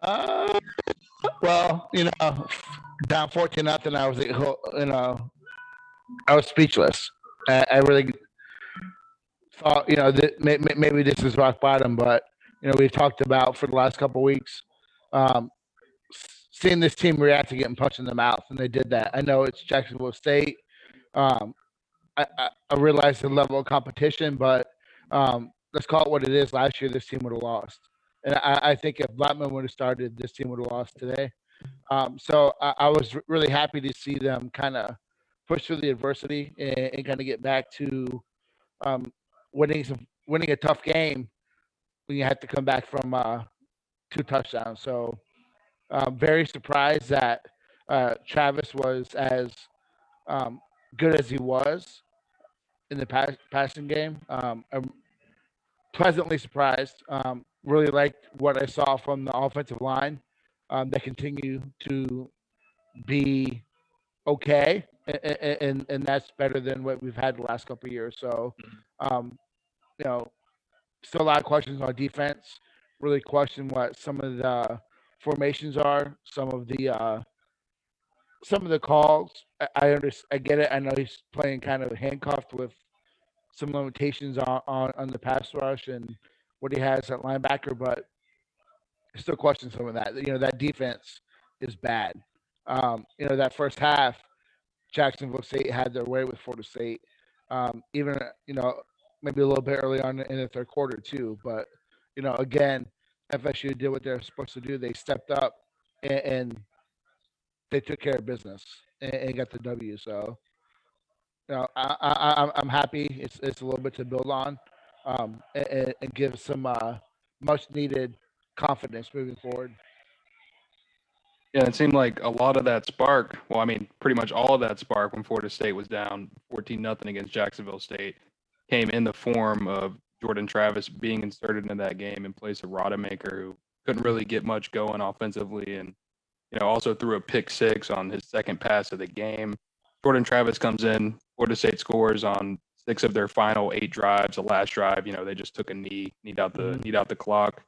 Uh, well, down 14-0, I was speechless. I really thought, that maybe this is rock bottom, but we've talked about for the last couple of weeks, um, seeing this team react to getting punched in the mouth, and they did that. I know it's Jacksonville State. Um, I realize the level of competition, but let's call it what it is. Last year, this team would have lost, and I think if Blackman would have started, this team would have lost today. So I was really happy to see them kind of push through the adversity and kind of get back to um, winning a tough game when you had to come back from two touchdowns. So very surprised that Travis was as um, good as he was in the passing game. I'm pleasantly surprised. Really liked what I saw from the offensive line. They continue to be okay, and that's better than what we've had the last couple of years. So, um, you know, still a lot of questions on defense. Really question what some of the formations are. Some of the calls. I get it. I know he's playing kind of handcuffed with some limitations on the pass rush and what he has at linebacker, but I still question some of that. That defense is bad. That first half, Jacksonville State had their way with Florida State. Even maybe a little bit early on in the third quarter too. But again, FSU did what they're supposed to do. They stepped up and they took care of business and got the W. So I'm happy. It's a little bit to build on, and give some much needed confidence moving forward. Yeah, it seemed like a lot of that spark, well, I mean, pretty much all of that spark when Florida State was down 14 nothing against Jacksonville State came in the form of Jordan Travis being inserted in that game in place of Rodemaker, who couldn't really get much going offensively, and also threw a pick six on his second pass of the game. Jordan Travis comes in, Florida State scores on six of their final eight drives. The last drive, they just took a kneed out the clock.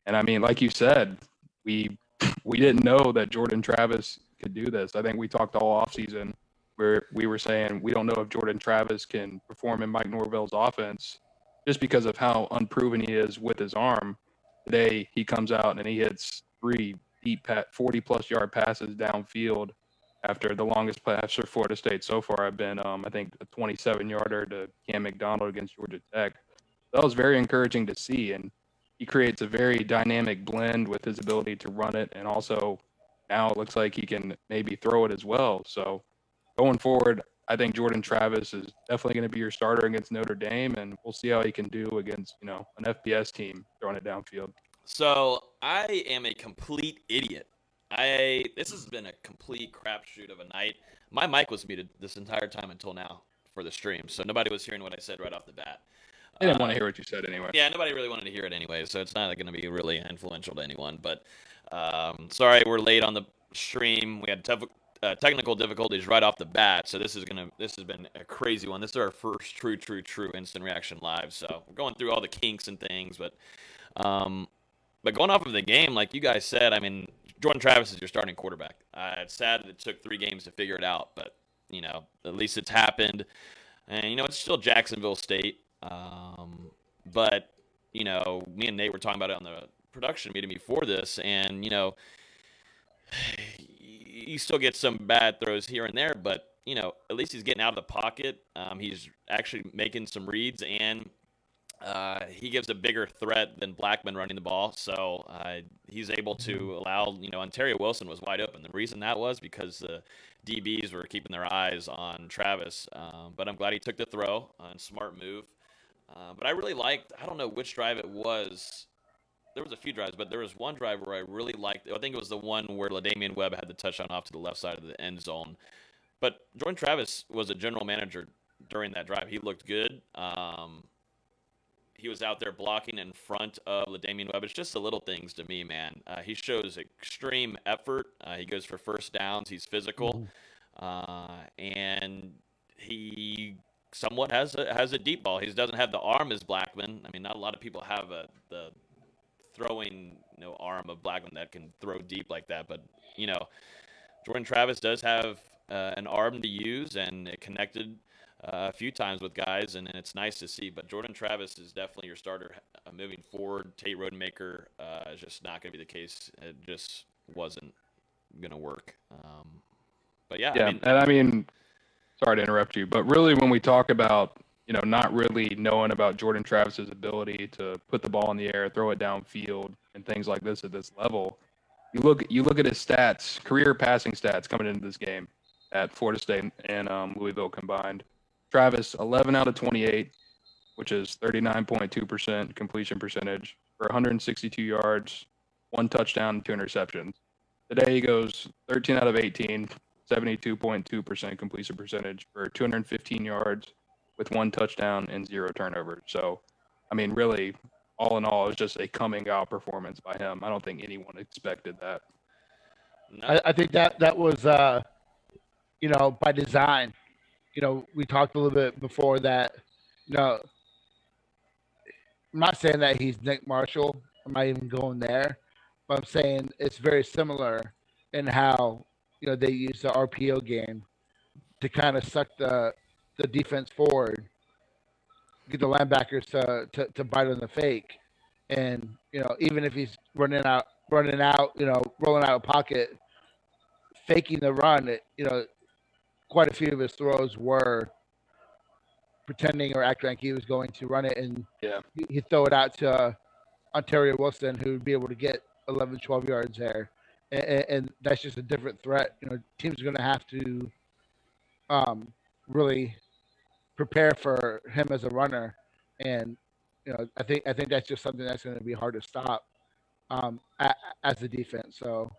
And I mean, like you said, we we didn't know that Jordan Travis could do this. I think we talked all offseason where we were saying we don't know if Jordan Travis can perform in Mike Norvell's offense just because of how unproven he is with his arm. Today, he comes out and he hits three deep 40-plus yard passes downfield after the longest pass for Florida State so far have been, I think, a 27-yarder to Cam McDonald against Georgia Tech. That was very encouraging to see, and he creates a very dynamic blend with his ability to run it, and also now it looks like he can maybe throw it as well. So going forward, I think Jordan Travis is definitely going to be your starter against Notre Dame, and we'll see how he can do against an FBS team throwing it downfield. So I am a complete idiot. This has been a complete crapshoot of a night. My mic was muted this entire time until now for the stream, so nobody was hearing what I said right off the bat. I didn't want to hear what you said anyway. Yeah, nobody really wanted to hear it anyway, so it's not going to be really influential to anyone. But sorry, we're late on the stream. We had technical difficulties right off the bat, so this has been a crazy one. This is our first true instant reaction live, so we're going through all the kinks and things. But going off of the game, like you guys said, I mean, Jordan Travis is your starting quarterback. It's sad that it took 3 games to figure it out, but at least it's happened, and it's still Jacksonville State. But me and Nate were talking about it on the production meeting before this, and you still get some bad throws here and there, but at least he's getting out of the pocket. He's actually making some reads, and he gives a bigger threat than Blackman running the ball. So he's able to allow, Ontario Wilson was wide open. The reason that was because the DBs were keeping their eyes on Travis. But I'm glad he took the throw, smart move. But I really liked, I don't know which drive it was. There was a few drives, but there was one drive where I really liked. I think it was the one where LaDamian Webb had the touchdown off to the left side of the end zone. But Jordan Travis was a general manager during that drive. He looked good. He was out there blocking in front of LaDamian Webb. It's just the little things to me, man. He shows extreme effort. He goes for first downs. He's physical. And he somewhat has a deep ball. He doesn't have the arm as Blackman. I mean, not a lot of people have the throwing arm of Blackman that can throw deep like that. But, Jordan Travis does have an arm to use, and it connected a few times with guys, and it's nice to see. But Jordan Travis is definitely your starter moving forward. Tate Rodemaker is just not going to be the case. It just wasn't going to work. But yeah, I mean, sorry to interrupt you, but really when we talk about, not really knowing about Jordan Travis's ability to put the ball in the air, throw it downfield, and things like this at this level, you look at his stats, career passing stats coming into this game at Florida State and Louisville combined. Travis, 11 out of 28, which is 39.2% completion percentage for 162 yards, 1 touchdown, 2 interceptions. Today he goes 13 out of 18, 72.2% completion percentage for 215 yards with 1 touchdown and 0 turnovers. So, I mean, really, all in all, it was just a coming out performance by him. I don't think anyone expected that. No. I think that was, by design. We talked a little bit before that, I'm not saying that he's Nick Marshall. I'm not even going there. But I'm saying it's very similar in how, they use the RPO game to kind of suck the defense forward, get the linebackers to bite on the fake. And, even if he's rolling out, rolling out of pocket, faking the run, quite a few of his throws were pretending or acting like he was going to run it, and he'd throw it out to Ontario Wilson, who would be able to get 11, 12 yards there. And that's just a different threat. Teams are going to have to really prepare for him as a runner. And, I think that's just something that's going to be hard to stop as a defense. So,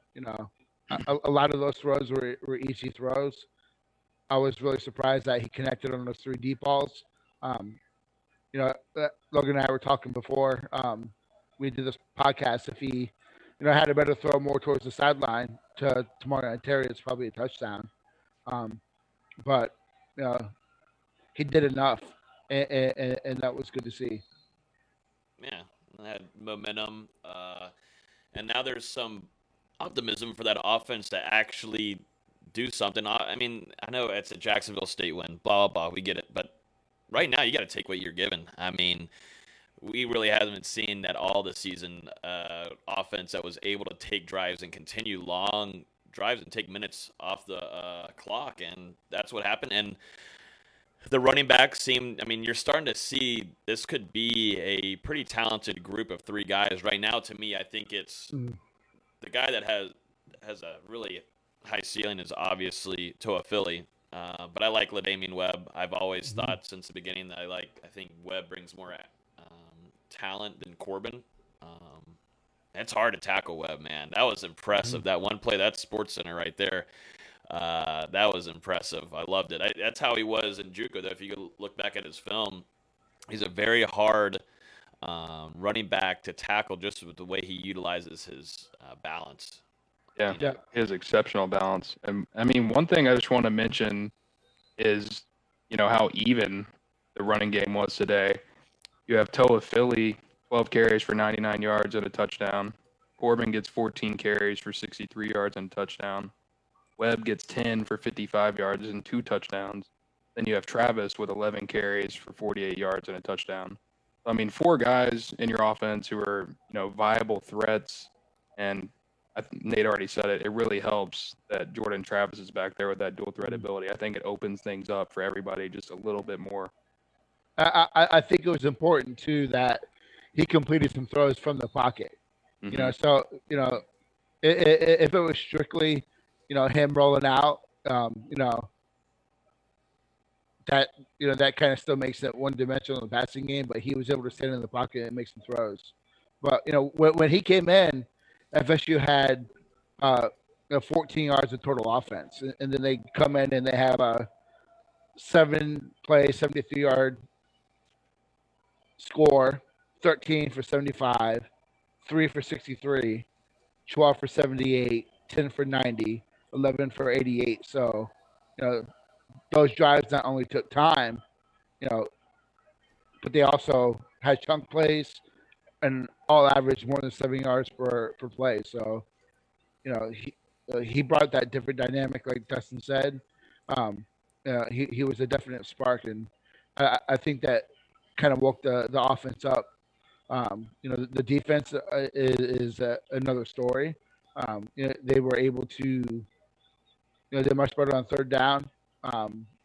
a lot of those throws were easy throws. I was really surprised that he connected on those 3 deep balls. Logan and I were talking before we did this podcast. If he, had a better throw more towards the sideline to Martin Terry, it's probably a touchdown. But he did enough, and that was good to see. Yeah, had momentum, and now there's some optimism for that offense to actually do something. I mean, I know it's a Jacksonville State win, blah, blah, blah, we get it. But right now, you got to take what you're given. I mean, we really haven't seen that all this season offense that was able to take drives and continue long drives and take minutes off the clock, and that's what happened. And the running backs you're starting to see this could be a pretty talented group of 3 guys. Right now, to me, I think it's the guy that has a really high ceiling is obviously Toa Philly, but I like LaDamian Webb. I've always thought since the beginning that I think Webb brings more talent than Corbin. It's hard to tackle Webb, man. That was impressive. That one play, that's SportsCenter right there. That was impressive. I loved it. That's how he was in JUCO, though. If you look back at his film, he's a very hard running back to tackle just with the way he utilizes his balance. Yeah, his exceptional balance. And I mean, one thing I just want to mention is, how even the running game was today. You have Toa Philly, 12 carries for 99 yards and a touchdown. Corbin gets 14 carries for 63 yards and a touchdown. Webb gets 10 for 55 yards and 2 touchdowns. Then you have Travis with 11 carries for 48 yards and a touchdown. I mean, 4 guys in your offense who are, viable threats. And Nate already said it. It really helps that Jordan Travis is back there with that dual threat ability. I think it opens things up for everybody just a little bit more. I think it was important too that he completed some throws from the pocket. So if it was strictly him rolling out, that kind of still makes it one dimensional in the passing game. But he was able to stand in the pocket and make some throws. But when he came in, FSU had 14 yards of total offense, and then they come in and they have a 7-play, 73-yard score, 13 for 75, 3 for 63, 12 for 78, 10 for 90, 11 for 88. So, those drives not only took time, but they also had chunk plays, and all average more than 7 yards per play. So he brought that different dynamic, like Dustin said. Um, he was a definite spark, and I think that kind of woke the offense up. The defense is another story. They were able to, they're much better on third down.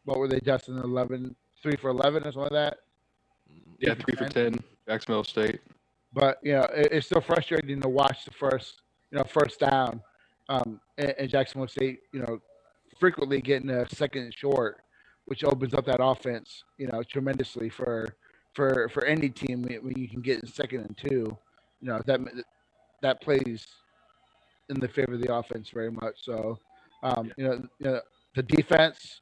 What were they, Justin? 3 for 11 or something like that? Yeah, 3 for 10, Jacksonville State. But it's still frustrating to watch the first down, and Jacksonville State, frequently getting a second and short, which opens up that offense, tremendously for any team when you can get in second and 2. That plays in the favor of the offense very much. So, the defense.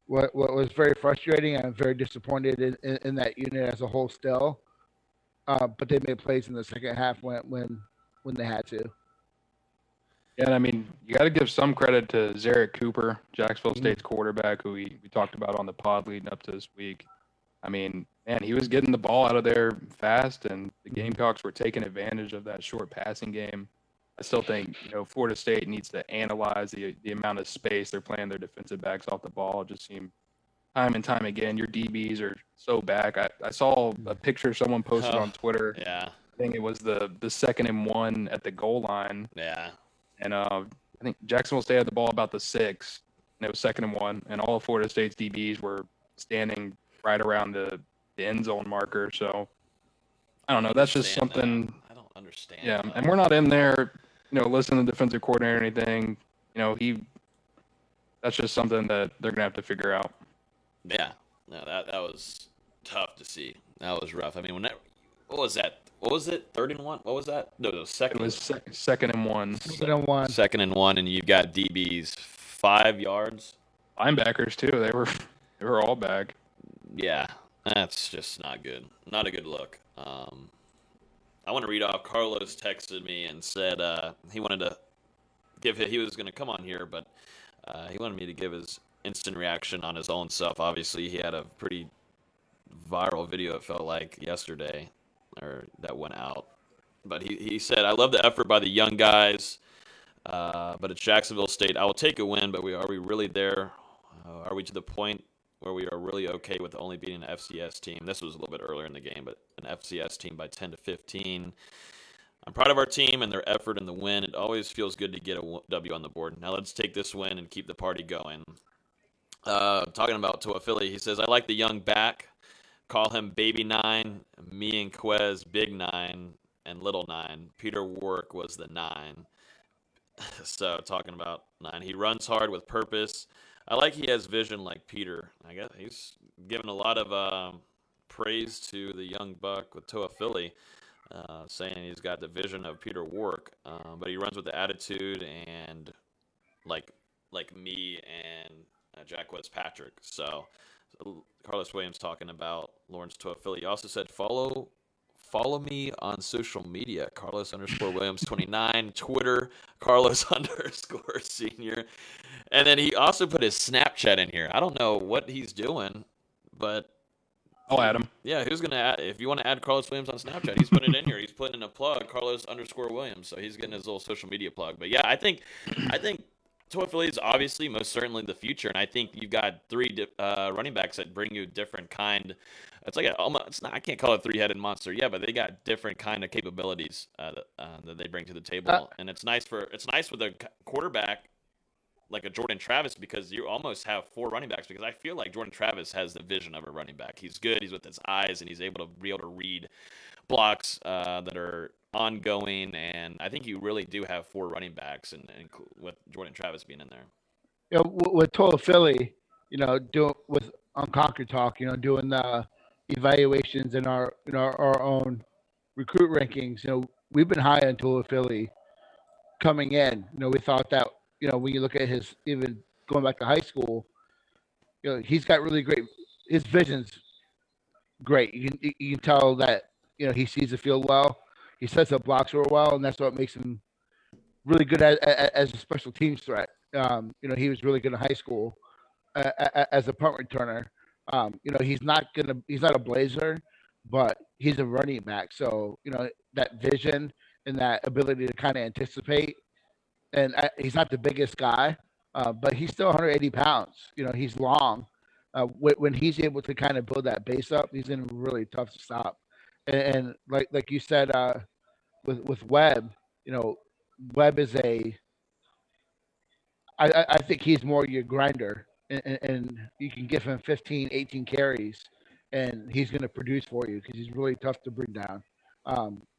What was very frustrating. I'm very disappointed in that unit as a whole still. But they made plays in the second half when they had to. Yeah, and I mean, you got to give some credit to Zarek Cooper, Jacksonville State's quarterback, who we talked about on the pod leading up to this week. I mean, man, he was getting the ball out of there fast, and the Gamecocks were taking advantage of that short passing game. I still think, Florida State needs to analyze the amount of space they're playing their defensive backs off the ball. It just seemed time and time again, your DBs are so back. I saw a picture someone posted on Twitter. Yeah. I think it was the 2nd and 1 at the goal line. Yeah. And I think Jacksonville State had the ball about the 6, and it was 2nd and 1, and all of Florida State's DBs were standing right around the end zone marker. So I don't know. That's just something. I don't understand. Yeah, and we're not in there, listening to the defensive coordinator or anything. That's just something that they're gonna have to figure out. Yeah, no, that was tough to see. That was rough. I mean, what was that? What was it? 3rd and 1? What was that? No, it was second. It was 2nd and 1. 2nd and 1. 2nd and 1, and you've got DBs 5 yards. Linebackers too. They were all back. Yeah, that's just not good. Not a good look. I want to read off. Carlos texted me and said he wanted to he was going to come on here, but he wanted me to give his instant reaction on his own stuff. Obviously, he had a pretty viral video, it felt like, yesterday, or that went out. But he said, I love the effort by the young guys, but it's Jacksonville State. I will take a win, but are we really there? Are we to the point where we are really okay with only beating an FCS team? This was a little bit earlier in the game, but an FCS team by 10 to 15. I'm proud of our team and their effort in the win. It always feels good to get a W on the board. Now let's take this win and keep the party going. Talking about Toa Philly, he says, I like the young back. Call him Baby 9, me and Quez Big 9, and Little 9. Peter Warwick was the 9. So talking about 9. He runs hard with purpose. I like he has vision like Peter. I guess he's given a lot of praise to the young buck with Toa Philly, saying he's got the vision of Peter Warwick, but he runs with the attitude and like me and Jack West Patrick. So Carlos Williams talking about Lawrence Toa Philly. He also said follow me on social media, Carlos_Williams29, Twitter, Carlos_senior. And then he also put his Snapchat in here. I don't know what he's doing, but I'll add him. Yeah, who's gonna add? If you want to add Carlos Williams on Snapchat, he's putting it in here. He's putting in a plug, Carlos_Williams. So he's getting his little social media plug. But yeah, I think Toa Philly is obviously most certainly the future, and I think you've got 3 running backs that bring you different kind. It's like I can't call it a 3-headed monster, yeah, but they got different kind of capabilities that they bring to the table, and it's nice with a quarterback like a Jordan Travis, because you almost have 4 running backs, because I feel like Jordan Travis has the vision of a running back. He's good. He's with his eyes, and he's able to read blocks that are ongoing, and I think you really do have 4 running backs, and with Jordan Travis being in there. With Toa Philly, doing with on Conquer Talk, doing the evaluations in our own recruit rankings, we've been high on Toa Philly coming in. We thought that when you look at his, even going back to high school, he's got really great. His vision's great. You can tell that he sees the field well. He sets up blocks real well, and that's what makes him really good as a special teams threat. He was really good in high school as a punt returner. He's not a blazer, but he's a running back. So, that vision and that ability to kind of anticipate. And he's not the biggest guy, but he's still 180 pounds. He's long. When he's able to kind of build that base up, he's going to be really tough to stop. And like you said, with Webb, Webb is I think he's more your grinder, and you can give him 15, 18 carries, and he's going to produce for you because he's really tough to bring down.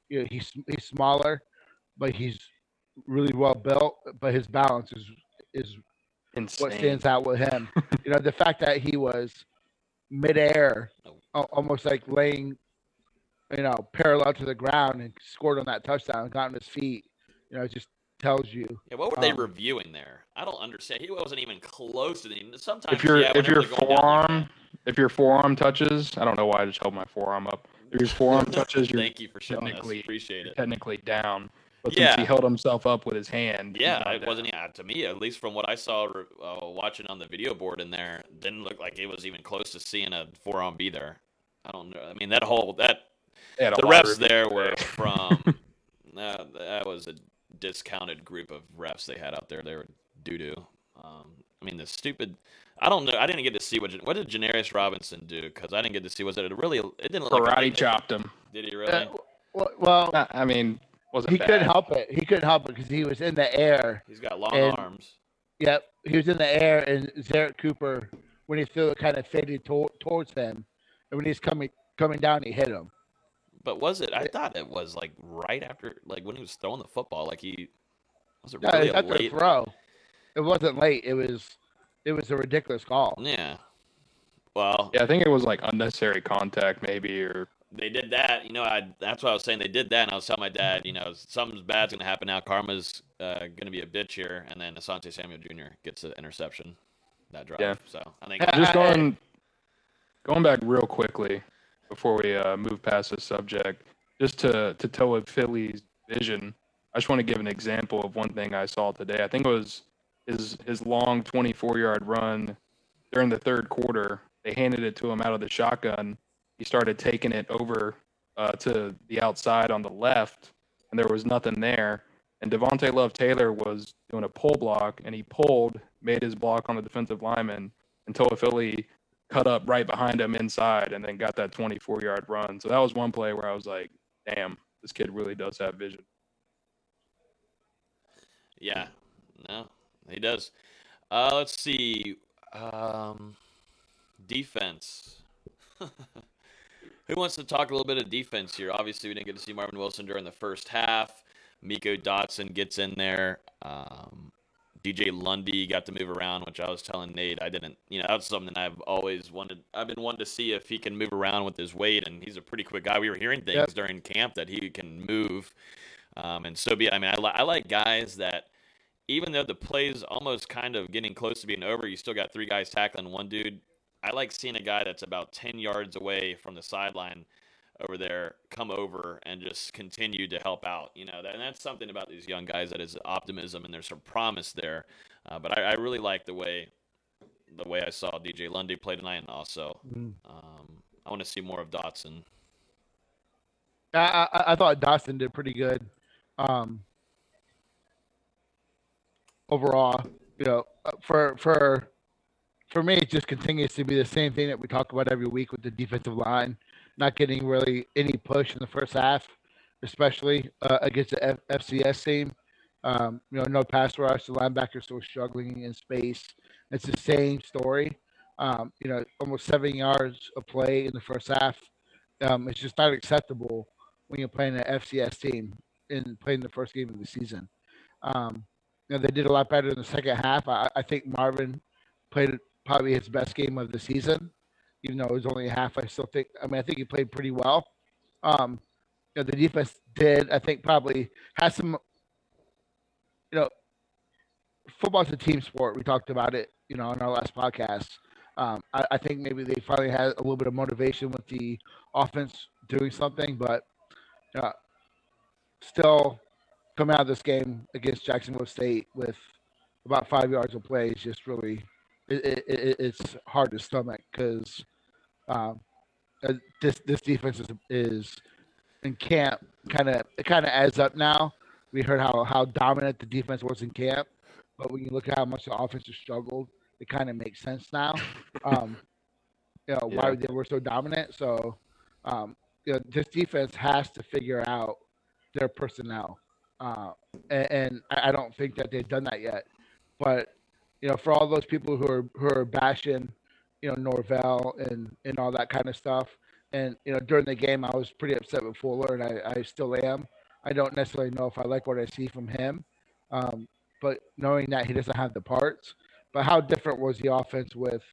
He's smaller, but he's really well built. But his balance is Insane. what stands out with him. The fact that he was midair, almost like laying, parallel to the ground and scored on that touchdown, got on his feet. It just tells you. Yeah, what were they reviewing there? I don't understand. He wasn't even close to the. Sometimes If your forearm, if your forearm touches, I don't know why I just held my forearm up. If your forearm touches, you're thank you for showing us. Appreciate it. Technically down, but since he held himself up with his hand, yeah, it wasn't. Yeah, to me, at least from what I saw watching on the video board in there, didn't look like it was even close to seeing a forearm be there. I don't know. I mean, the refs there were from. That was a discounted group of refs they had out there. They were doo-doo. I mean, the stupid. I don't know. I didn't get to see what did Janarius Robinson do, because I didn't get to see. Was it really? It didn't look like karate chopped him. Did he really? Well, I mean, wasn't he bad. couldn't help it. He couldn't help it because he was in the air. He's got long arms. Yep, he was in the air, and Zarek Cooper, when he threw it, kind of faded towards him, and when he's coming down, he hit him. But was it? I thought it was like right after, like when he was throwing the football. Like was it really a late throw? It wasn't late. It was a ridiculous call. Yeah. Well. Yeah, I think it was like unnecessary contact, maybe, or they did that. That's what I was saying. They did that, and I was telling my dad, something bad's gonna happen now. Karma's gonna be a bitch here, and then Asante Samuel Jr. gets an interception that drive. Yeah. So I think just going back real quickly before we move past this subject, just to tell Philly's vision. I just want to give an example of one thing I saw today. I think it was his long 24-yard run during the third quarter. They handed it to him out of the shotgun. He started taking it over to the outside on the left, and there was nothing there. And Devontae Love-Taylor was doing a pull block, and he made his block on the defensive lineman until Philly cut up right behind him inside and then got that 24-yard run. So that was one play where I was like, damn, this kid really does have vision. Yeah, no, he does. Let's see. Defense. Who wants to talk a little bit of defense here? Obviously, we didn't get to see Marvin Wilson during the first half. Miko Dotson gets in there. DJ Lundy got to move around, which I was telling Nate I didn't. That's something I've always wanted. I've been wanting to see if he can move around with his weight, and he's a pretty quick guy. We were hearing things during camp that he can move, and so be. I mean, I like guys that, even though the play's almost kind of getting close to being over, you still got three guys tackling one dude. I like seeing a guy that's about 10 yards away from the sideline over there come over and just continue to help out. And that's something about these young guys that is optimism, and there's some promise there. But I really like the way I saw DJ Lundy play tonight, and also I want to see more of Dotson. I thought Dustin did pretty good. Overall, for me, it just continues to be the same thing that we talk about every week with the defensive line, not getting really any push in the first half, especially against the FCS team. No pass rush. The linebackers still struggling in space. It's the same story. Almost 7 yards of play in the first half. It's just not acceptable when you're playing an FCS team and playing the first game of the season. They did a lot better in the second half. I think Marvin played probably his best game of the season, even though it was only a half. I think he played pretty well. The defense did, I think, probably has some, football's a team sport. We talked about it, on our last podcast. I think maybe they finally had a little bit of motivation with the offense doing something, but still coming out of this game against Jacksonville State with about 5 yards of play is just really, it's hard to stomach because, this defense is in camp. It kind of adds up now. We heard how dominant the defense was in camp, but when you look at how much the offense has struggled, it kind of makes sense now. Why Yeah. they were so dominant. So, this defense has to figure out their personnel, and I don't think that they've done that yet. But for all those people who are bashing, Norvell and all that kind of stuff, and during the game, I was pretty upset with Fuller, and I still am. I don't necessarily know if I like what I see from him, but knowing that he doesn't have the parts. But how different was the offense with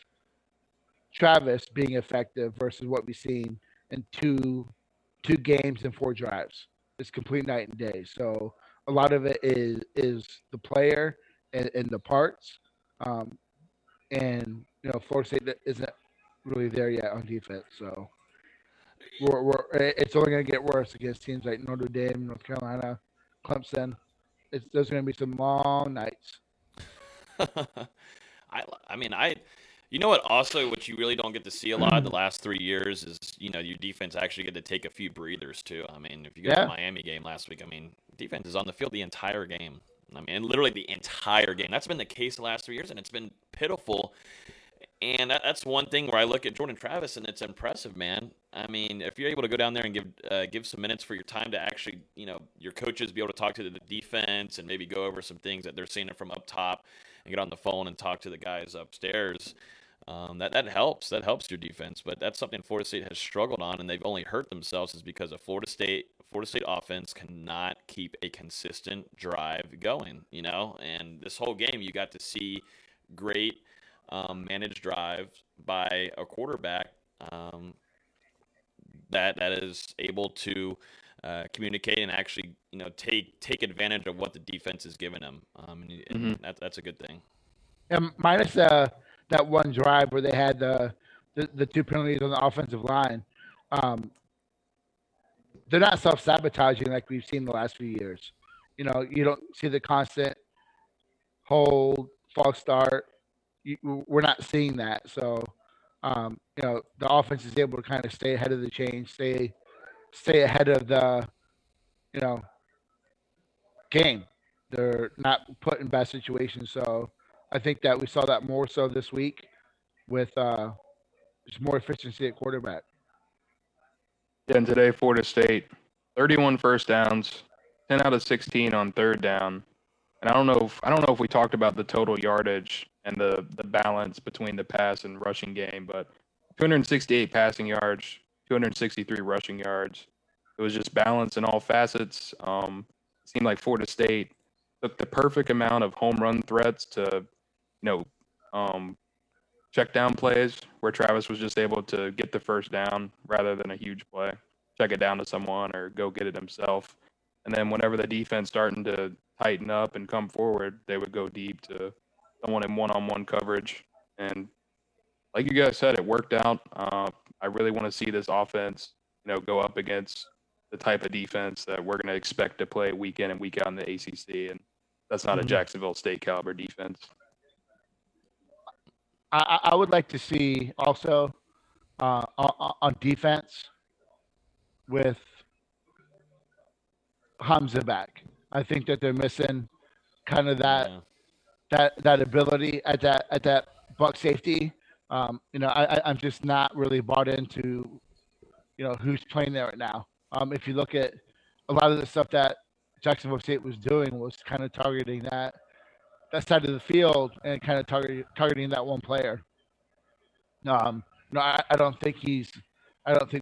Travis being effective versus what we've seen in two games and 4 drives? It's complete night and day. So a lot of it is the player and the parts, and Florida State isn't really there yet on defense. So it's only going to get worse against teams like Notre Dame, North Carolina, Clemson. There's going to be some long nights. I mean, you know what? Also, what you really don't get to see a lot the last 3 years is your defense actually get to take a few breathers too. I mean, if you go to the Miami game last week, I mean, defense is on the field the entire game. I mean, literally the entire game. That's been the case the last 3 years, and it's been pitiful. And that's one thing where I look at Jordan Travis, and it's impressive, man. I mean, if you're able to go down there and give some minutes for your time to actually, your coaches be able to talk to the defense and maybe go over some things that they're seeing from up top and get on the phone and talk to the guys upstairs, that helps. That helps your defense. But that's something Florida State has struggled on, and they've only hurt themselves is because of Florida State offense cannot keep a consistent drive going, And this whole game, you got to see great managed drives by a quarterback that is able to communicate and actually take advantage of what the defense is giving them, and that's a good thing. And minus that one drive where they had the 2 penalties on the offensive line, they're not self-sabotaging like we've seen the last few years. You don't see the constant hold, false start. We're not seeing that. So, the offense is able to kind of stay ahead of the change, stay ahead of the, game. They're not put in bad situations. So I think that we saw that more so this week with just more efficiency at quarterback. Yeah, and today Florida State, 31 first downs, 10 out of 16 on third down. And I don't know if we talked about the total yardage and the balance between the pass and rushing game, but 268 passing yards, 263 rushing yards. It was just balance in all facets. It seemed like Florida State took the perfect amount of home run threats to, check down plays where Travis was just able to get the first down rather than a huge play, check it down to someone or go get it himself. And then whenever the defense starting to tighten up and come forward, they would go deep to someone in one-on-one coverage. And like you guys said, it worked out. I really want to see this offense, go up against the type of defense that we're going to expect to play week in and week out in the ACC. And that's not a Jacksonville State caliber defense. I would like to see also on defense with Hamza back. I think that they're missing kind of that ability at that buck safety. I'm just not really bought into who's playing there right now. If you look at a lot of the stuff that Jacksonville State was doing was kind of targeting that side of the field and kind of targeting that one player. I don't think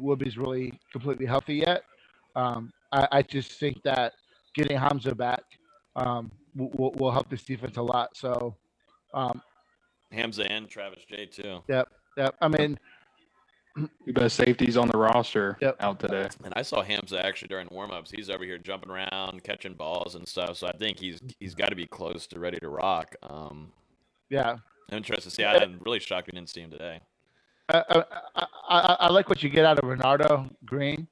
Whoopi's really completely healthy yet. I just think that getting Hamza back will help this defense a lot. So, Hamza and Travis J too. Yep. I mean, the best safeties on the roster out today. And I saw Hamza actually during warmups. He's over here jumping around, catching balls and stuff. So I think he's got to be close to ready to rock. Yeah. I'm interested to see. I'm really shocked we didn't see him today. I like what you get out of Renardo Green.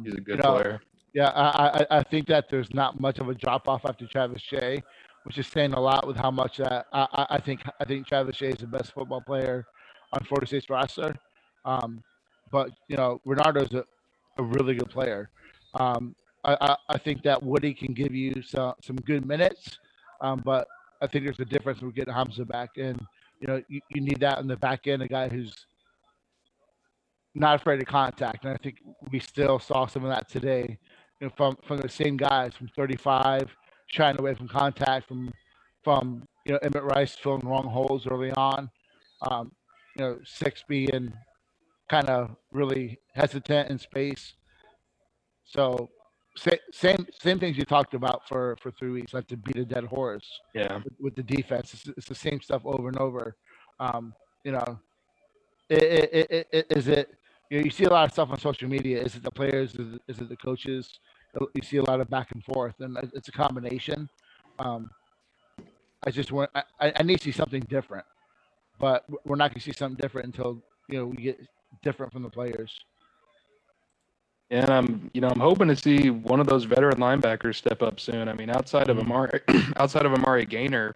He's a good player. Yeah, I think that there's not much of a drop off after Travis Shea, which is saying a lot with how much that I think Travis Shea is the best football player on Florida State's roster. but Renardo's a really good player. I think that Woody can give you some good minutes, but I think there's a difference when we get Hamza back, and you need that in the back end, a guy who's not afraid of contact, and I think we still saw some of that today, from the same guys from 35 shying away from contact, from Emmett Rice filling wrong holes early on, um, Six being kind of really hesitant in space. So same things you talked about for 3 weeks, like to beat a dead horse. Yeah. With the defense, it's the same stuff over and over. Um, you know, is it? You see a lot of stuff on social media. Is it the players? Is it the coaches? You see a lot of back and forth, and it's a combination. Um, I just want I need to see something different, but we're not going to see something different until we get different from the players. And I'm hoping to see one of those veteran linebackers step up soon. I mean, outside of Amari Gaynor,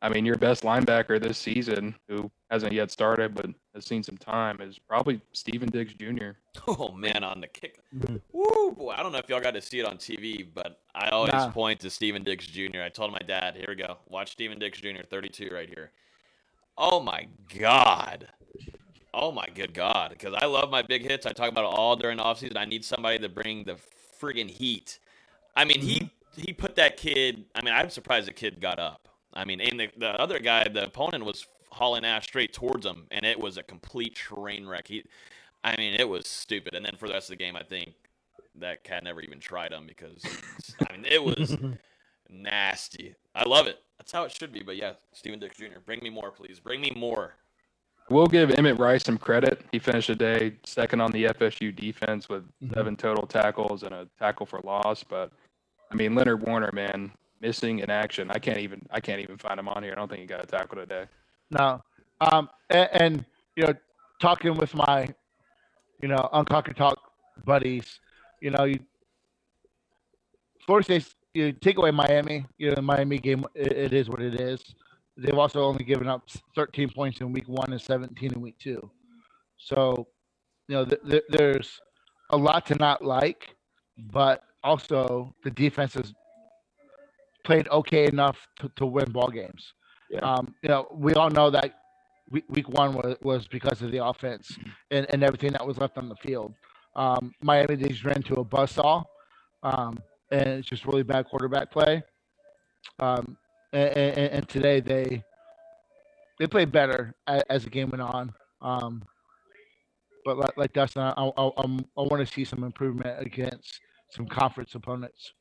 I mean, your best linebacker this season, who hasn't yet started but has seen some time, is probably Steven Diggs Jr. Oh man, on the kick. Mm-hmm. Woo, boy, I don't know if y'all got to see it on TV, but I always Nah. point to Steven Diggs Jr. I told my dad, here we go, watch Steven Diggs Jr. 32 right here. Oh my God. Oh my good God, because I love my big hits. I talk about it all during the offseason. I need somebody to bring the friggin' heat. I mean, he put that kid. I mean, I'm surprised the kid got up. I mean, and the other guy, the opponent, was hauling ass straight towards him, and it was a complete train wreck. I mean, it was stupid. And then for the rest of the game, I think that cat never even tried him because, I mean, it was nasty. I love it. That's how it should be. But yeah, Steven Dix Jr., bring me more, please. Bring me more. We'll give Emmett Rice some credit. He finished the day second on the FSU defense with 7 total tackles and a tackle for loss. But I mean, Leonard Warner, man, missing in action. I can't even find him on here. I don't think he got a tackle today. No, and talking with my Unconquered Talk buddies, Florida State. You take away Miami, the Miami game, it is what it is. They've also only given up 13 points in week 1 and 17 in week 2. So, there's a lot to not like, but also the defense has played okay enough to win ball games. Yeah. We all know that week 1 was because of the offense and everything that was left on the field. Miami just ran to a buzzsaw, and it's just really bad quarterback play. And today they played better as the game went on. But like Dustin, I want to see some improvement against some conference opponents.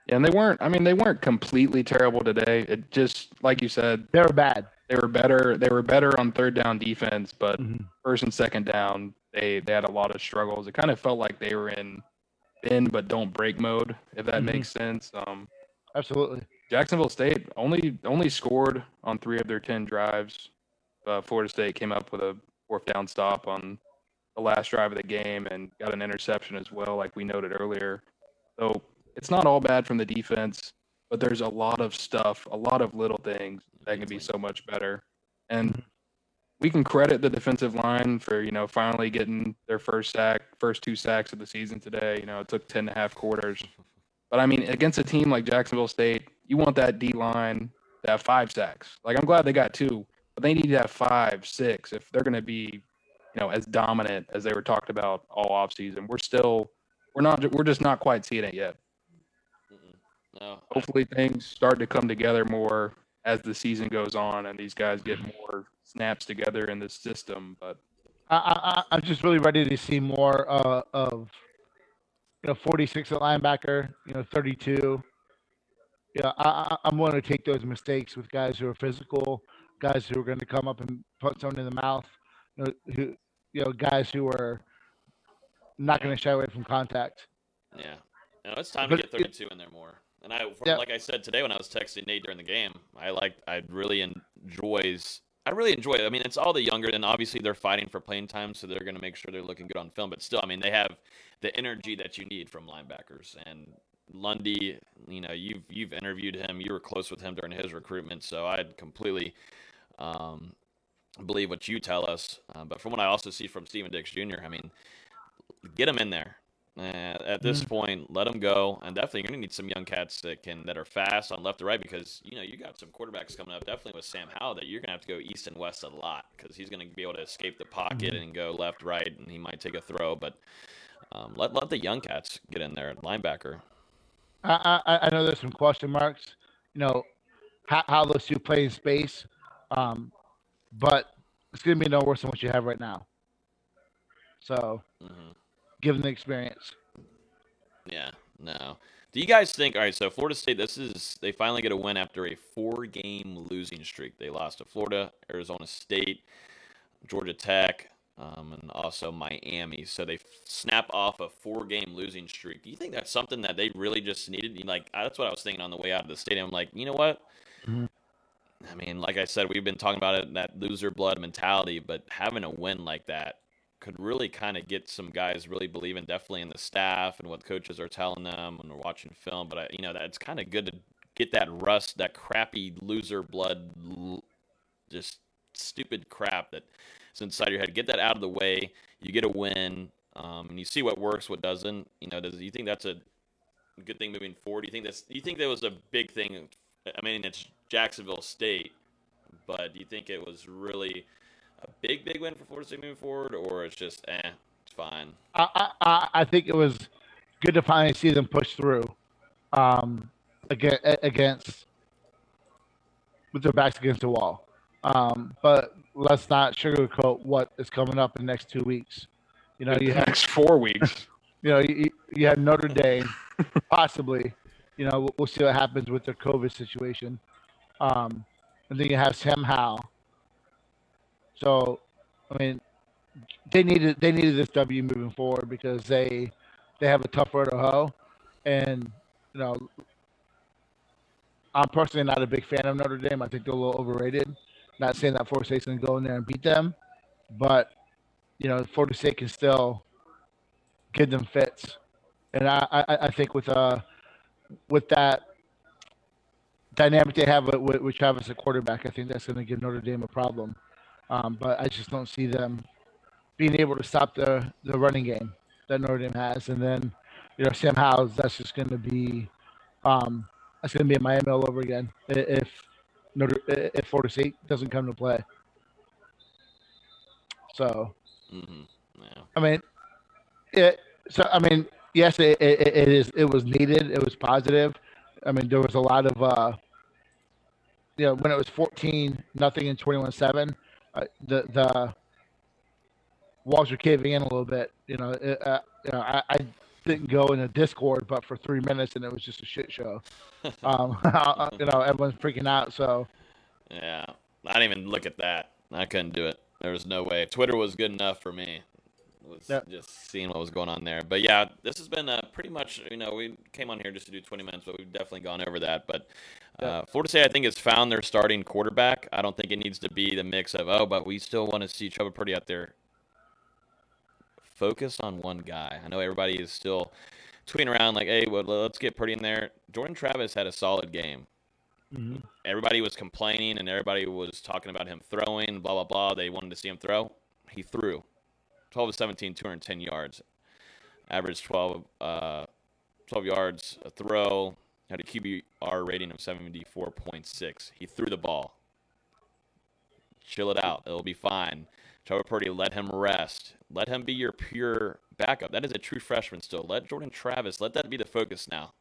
Yeah, and they weren't completely terrible today. It just, like you said, They were bad. They were better on third down defense, but Mhm. first and second down, they had a lot of struggles. It kind of felt like they were in bend but don't break mode, if that makes sense. Absolutely. Jacksonville State only scored on 3 of their 10 drives. Florida State came up with a 4th down stop on the last drive of the game and got an interception as well, like we noted earlier. So it's not all bad from the defense, but there's a lot of stuff, a lot of little things that can be so much better. And we can credit the defensive line for, finally getting their first 2 sacks of the season today. It took 10 and a half quarters. But I mean, against a team like Jacksonville State, you want that D line to have 5 sacks. Like, I'm glad they got 2, but they need to have 5, 6 if they're going to be, as dominant as they were talked about all offseason. We're just not quite seeing it yet. No. Hopefully things start to come together more as the season goes on and these guys get more snaps together in this system. But I'm just really ready to see more of 46 at linebacker, 32. Yeah, I'm willing to take those mistakes with guys who are physical, guys who are going to come up and put someone in the mouth, guys who are not going to shy away from contact. Yeah. No, it's time to get 32 in there more. And like I said today when I was texting Nate during the game, I really enjoy it. I mean, it's all the younger, and obviously they're fighting for playing time, so they're going to make sure they're looking good on film. But still, I mean, they have the energy that you need from linebackers. And Lundy, you've interviewed him. You were close with him during his recruitment, so I'd completely believe what you tell us, but from what I also see from Steven Dix Jr., I mean, get him in there. At this point, let them go, and definitely you're gonna need some young cats that are fast on left to right because you got some quarterbacks coming up. Definitely with Sam Howell that you're gonna have to go east and west a lot because he's gonna be able to escape the pocket and go left, right, and he might take a throw. But let the young cats get in there. Linebacker. I know there's some question marks, how those two play in space, but it's going to be no worse than what you have right now. So, give them the experience. Yeah, no. Do you guys think? All right, so Florida State, they finally get a win after a 4-game losing streak. They lost to Florida, Arizona State, Georgia Tech, and also Miami. So they snap off a 4-game losing streak. Do you think that's something that they really just needed? That's what I was thinking on the way out of the stadium. Like, you know what? I mean, like I said, we've been talking about it, that loser blood mentality, but having a win like that could really kind of get some guys really believing, definitely in the staff and what coaches are telling them when they're watching film. But that's kind of good to get that rust, that crappy loser blood, just stupid crap that's inside your head. Get that out of the way. You get a win, and you see what works, what doesn't. Do you think that's a good thing moving forward? Do you think that was a big thing? I mean, it's Jacksonville State, but do you think it was really a big win for Florida State moving forward, or it's just it's fine? I think it was good to finally see them push through, against with their backs against the wall. But let's not sugarcoat what is coming up in the next 2 weeks. You have next 4 weeks. you have Notre Dame, possibly. We'll see what happens with their COVID situation. And then you have Sam Howell. So, I mean, they needed this W moving forward because they have a tough road to hoe. And, I'm personally not a big fan of Notre Dame. I think they're a little overrated. Not saying that Florida State's going to go in there and beat them, but, Florida State can still give them fits. And I think with that dynamic they have with Travis at quarterback, I think that's going to give Notre Dame a problem. But I just don't see them being able to stop the running game that Notre Dame has. And then, Sam Howell, that's just going to be that's going to be in Miami all over again if Florida State doesn't come to play. So, yeah. I mean, yes, it was needed. It was positive. I mean, there was a lot of, when it was 14-0 and 21-7, the walls were caving in a little bit. I didn't go in a Discord, but for 3 minutes, and it was just a shit show. Everyone's freaking out. So, yeah, I didn't even look at that. I couldn't do it. There was no way. Twitter was good enough for me. Just seeing what was going on there. But yeah, this has been pretty much, we came on here just to do 20 minutes, but we've definitely gone over that. But Florida State, I think, has found their starting quarterback. I don't think it needs to be the mix of, but we still want to see Trevor Purdy out there. Focus on one guy. I know everybody is still tweeting around like, hey, well, let's get Purdy in there. Jordan Travis had a solid game. Everybody was complaining, and everybody was talking about him throwing, blah, blah, blah. They wanted to see him throw. He threw. 12 of 17, 210 yards. Averaged 12 yards a throw. Had a QBR rating of 74.6. He threw the ball. Chill it out. It'll be fine. Trevor Purdy, let him rest. Let him be your pure backup. That is a true freshman still. Let Jordan Travis, let that be the focus now.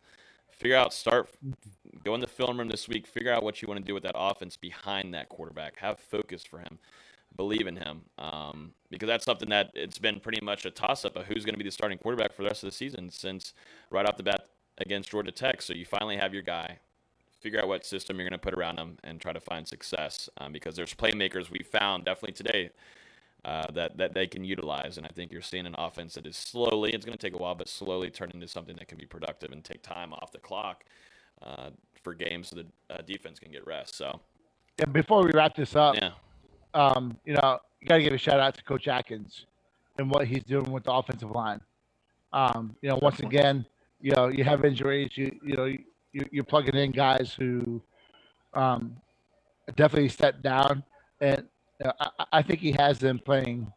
Go in the film room this week. Figure out what you want to do with that offense behind that quarterback. Have focus for him. Believe in him, because that's something that it's been pretty much a toss-up of who's going to be the starting quarterback for the rest of the season since right off the bat against Georgia Tech. So you finally have your guy. Figure out what system you're going to put around him and try to find success, because there's playmakers we found definitely today that they can utilize. And I think you're seeing an offense that is slowly, it's going to take a while, but slowly turn into something that can be productive and take time off the clock for games so the defense can get rest. So, and before we wrap this up, yeah. You got to give a shout out to Coach Atkins and what he's doing with the offensive line. Once again, you have injuries. You're plugging in guys who definitely stepped down, and I think he has them playing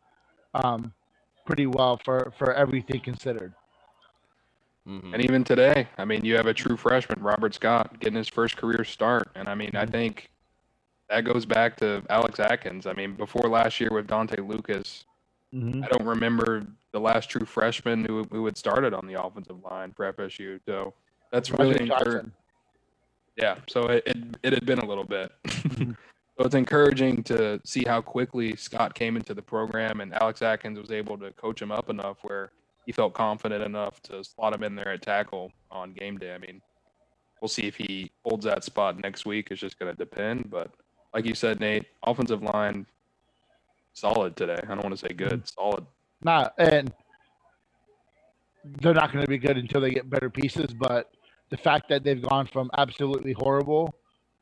pretty well for everything considered. And even today, I mean, you have a true freshman, Robert Scott, getting his first career start. And I mean, I think that goes back to Alex Atkins. I mean, before last year with Dante Lucas, I don't remember the last true freshman who had started on the offensive line for FSU. So that's really encouraging. Yeah, so it had been a little bit. So it's encouraging to see how quickly Scott came into the program, and Alex Atkins was able to coach him up enough where he felt confident enough to slot him in there at tackle on game day. I mean, we'll see if he holds that spot next week. It's just going to depend. But like you said, Nate, offensive line, solid today. I don't want to say good, solid. And they're not going to be good until they get better pieces. But the fact that they've gone from absolutely horrible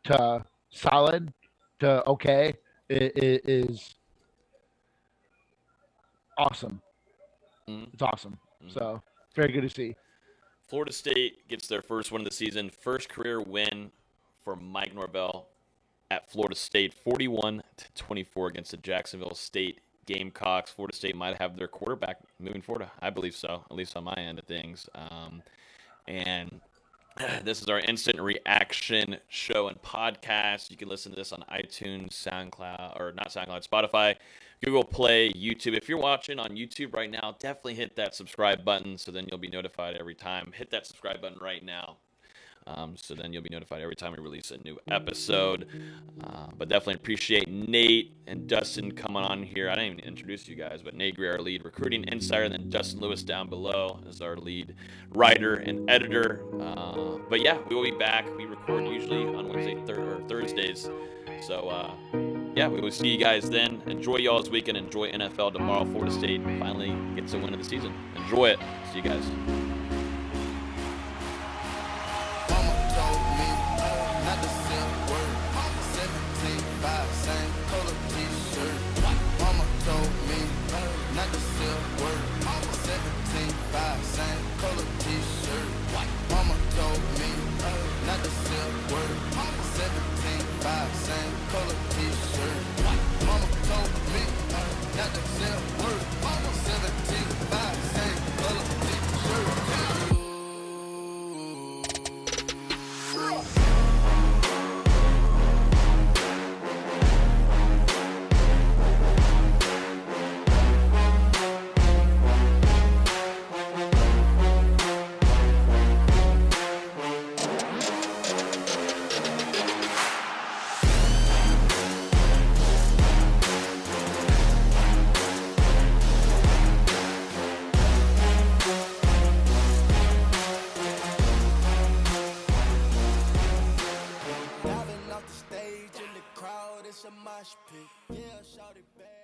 to solid to okay is awesome. It's awesome. So very good to see. Florida State gets their first win of the season, first career win for Mike Norvell at Florida State, 41-24 against the Jacksonville State Gamecocks. Florida State might have their quarterback moving forward. I believe so, at least on my end of things. And this is our instant reaction show and podcast. You can listen to this on iTunes, SoundCloud, or not SoundCloud, Spotify, Google Play, YouTube. If you're watching on YouTube right now, definitely hit that subscribe button so then you'll be notified every time. Hit that subscribe button right now. So then you'll be notified every time we release a new episode. But definitely appreciate Nate and Dustin coming on here. I didn't even introduce you guys, but Nate Greer, our lead recruiting insider, and then Dustin Lewis down below is our lead writer and editor. But yeah, we will be back. We record usually on Thursdays. So yeah, we will see you guys then. Enjoy y'all's weekend. Enjoy NFL tomorrow. Florida State finally gets a win of the season. Enjoy it. See you guys. Mosh pit. Yeah, shout it back.